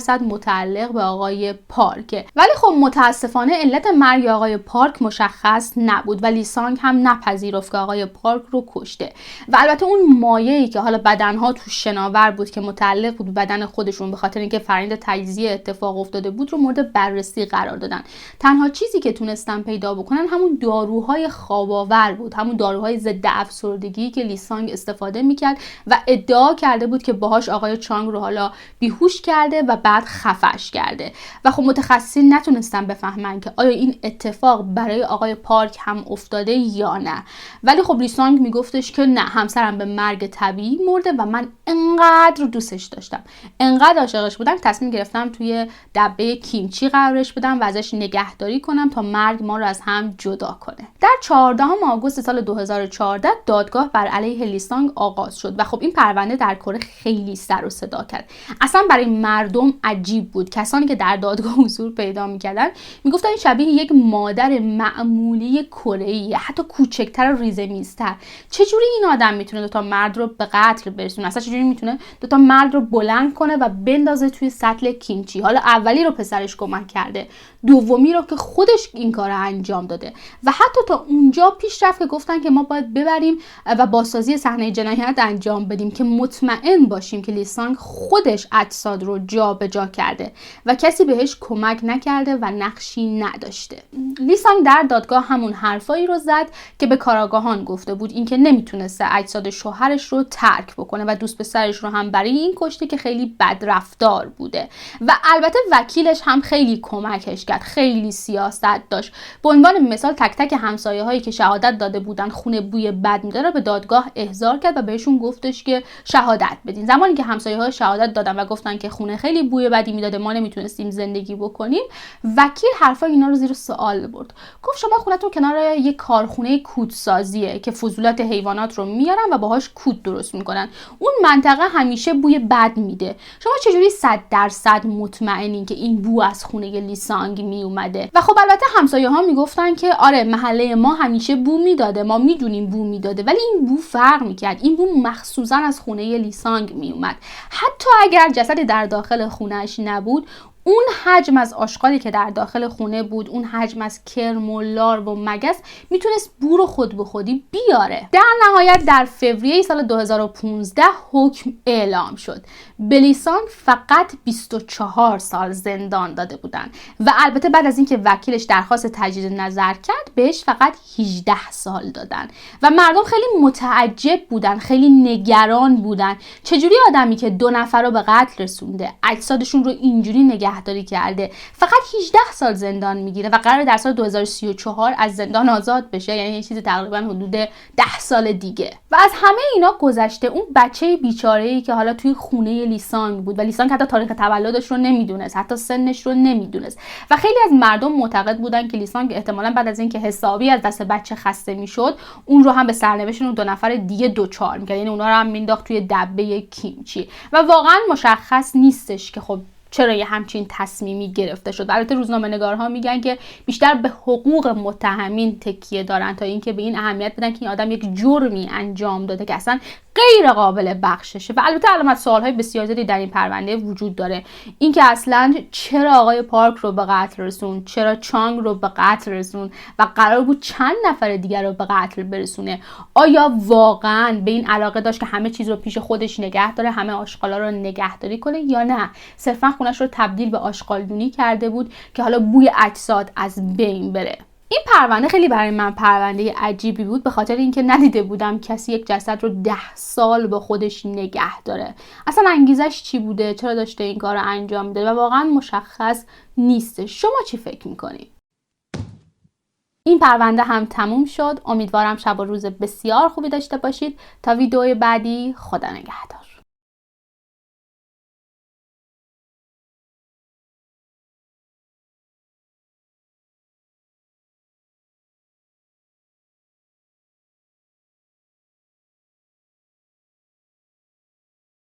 100% متعلق به آقای پارکه. ولی خب متاسفانه علت مرگ آقای پارک مشخص نبود و لی سانگ هم نپذیرفت که آقای پارک رو کشته و البته اون مایعی که حالا بدنها تو شناور بود که متعلق بود به بدن خودشون به خاطر اینکه فرآیند تجزیه اتفاق افتاده بود رو مورد بررسی قرار دادن. تنها چیزی که تونستن پیدا بکنن همون داروهای خواب‌آور بود، همون داروهای ضد افسردگی که لی سانگ استفاده میکرد و ادعا کرده بود که باهاش آقای چانگ رو حالا بیهوش کرده و بعد خفش کرده و خب متخصصین نتونستن بفهمن که آیا این اتفاق برای آقای پارک هم افتاده یا نه. ولی خب لی سانگ میگفتش که نه، همسرم به مرگ طبیعی مرده و من انقدر دوستش داشتم، انقدر عاشقش بودم، تصمیم گرفتم توی دبه کیمچی قرارش بدم و ازش نگهداری کنم تا مرگ ما رو از هم جدا کنه. در 14 آگوست سال 2014 دادگاه بر علیه لی سانگ آغاز شد و خب این پرونده در کره خیلی سر و صدا کرد. اصلا برای مردم عجیب بود. کسانی که در دادگاه حضور پیدا می‌کردن میگفتن این شبیه یک مادر معمولی کره‌ای، حتی کوچکتر و ریزه‌میزتر. چجوری این آدم میتونه دو تا مرد رو به قتل برسونه؟ اصلا چجوری میتونه دو تا مرد رو بلند کنه و بندازه توی سطل کیمچی؟ حالا اولی رو پسرش کمک کرده، دومی رو که خودش این کار رو انجام داده و حتی تا اونجا پیش رفت که گفتن که ما باید ببریم و بازسازی صحنه جنایت انجام بدیم که مطمئن باشیم که لی سانگ خودش اجساد رو جابجا کرده و کسی بهش کمک نکرده و نقشی نداشته. لی سانگ در دادگاه همون حرفایی رو زد که به کارآگاهان گفته بود، اینکه نمیتونسته اجساد شوهرش رو ترک بکنه و دوست پسرش رو هم برای این کشته که خیلی بدرفتار بوده و البته وکیلش هم خیلی کمکش کرد، خیلی سیاست داشت. به عنوان مثال تک تک همسایه هایی که شهادت داده بودن خونه بوی بد میداره به دادگاه احضار کرد و بهشون گفتش که شهادت بدین. زمانی که همسایه ها شهادت دادن و گفتن که خونه خیلی بوی بدی میداده، ما نمیتونستیم زندگی بکنیم، وکیل حرفای اینا رو زیر سوال برد. گفت شما خونتون کنار یک کارخونه کودسازیه که فضولات حیوانات رو میارن و باهاش کود درست میکنن، اون منطقه همیشه بوی بد میده، شما چجوری 100% مطمئنین که این بو از خونه لی سانگ میومده؟ و خب البته همسایه ها میگفتن که آره محله ما همیشه بو میداده، ما میدونیم بو میداده، ولی این بو فرق میکرد، این بو مخصوصا از خونه لی سانگ میومد. حتی اگر جسدی در داخل خونهش نبود، اون حجم از آشغالی که در داخل خونه بود، اون حجم از کرم و لارو و مگس میتونست بو رو خود به خودی بیاره. در نهایت در فوریه سال 2015 حکم اعلام شد. به لیسان فقط 24 سال زندان داده بودن و البته بعد از اینکه وکیلش درخواست تجدید نظر کرد بهش فقط 18 سال دادن و مردم خیلی متعجب بودن، خیلی نگران بودن. چجوری آدمی که 2 نفر رو به قتل رسونده، اجسادشون رو اینجوری نگهداری کرده، فقط 18 سال زندان میگیره و قراره در سال 2034 از زندان آزاد بشه، یعنی یه چیزی تقریبا حدود 10 سال دیگه. و از همه اینا گذشته اون بچه بیچاره‌ای که حالا توی خونه لیسانگ بود و لیسانگ حتی تاریخ تولدش رو نمیدونست، حتی سنش رو نمیدونست و خیلی از مردم معتقد بودن که لیسانگ احتمالاً بعد از اینکه حسابی از دست بچه خسته میشد، اون رو هم به سرنوشت اون 2 نفر دیگه دوچار می‌کرد، یعنی اونا رو هم مینداخت توی دبه کیمچی و واقعا مشخص نیستش که خب چرا یه همچین تصمیمی گرفته شد. البته روزنامه‌نگارها میگن که بیشتر به حقوق متهمین تکیه دارن تا اینکه به این اهمیت بدن که این آدم یک جرمی انجام داده که اصلا غیر قابل بخششه. و البته علامت سوال‌های بسیار زیادی در این پرونده وجود داره. اینکه اصلا چرا آقای پارک رو به قتل رسون، چرا چانگ رو به قتل رسون و قرار بود چند نفر دیگر رو به قتل برسونه. آیا واقعا به این علاقه داشت که همه چیز رو پیش خودش نگه داره، همه آشغالا رو نگهداری کنه، یا نه صرفا خونش رو تبدیل به آشغالدونی کرده بود که حالا بوی اجساد از بین بره. این پرونده خیلی برای من پرونده عجیبی بود، به خاطر اینکه ندیده بودم کسی یک جسد رو 10 سال با خودش نگه داره. اصلا انگیزش چی بوده، چرا داشته این کار رو انجام میده و واقعا مشخص نیست. شما چی فکر میکنید؟ این پرونده هم تموم شد. امیدوارم شب و روز بسیار خوبی داشته باشید. تا ویدیوی بعدی، خدا نگهدار.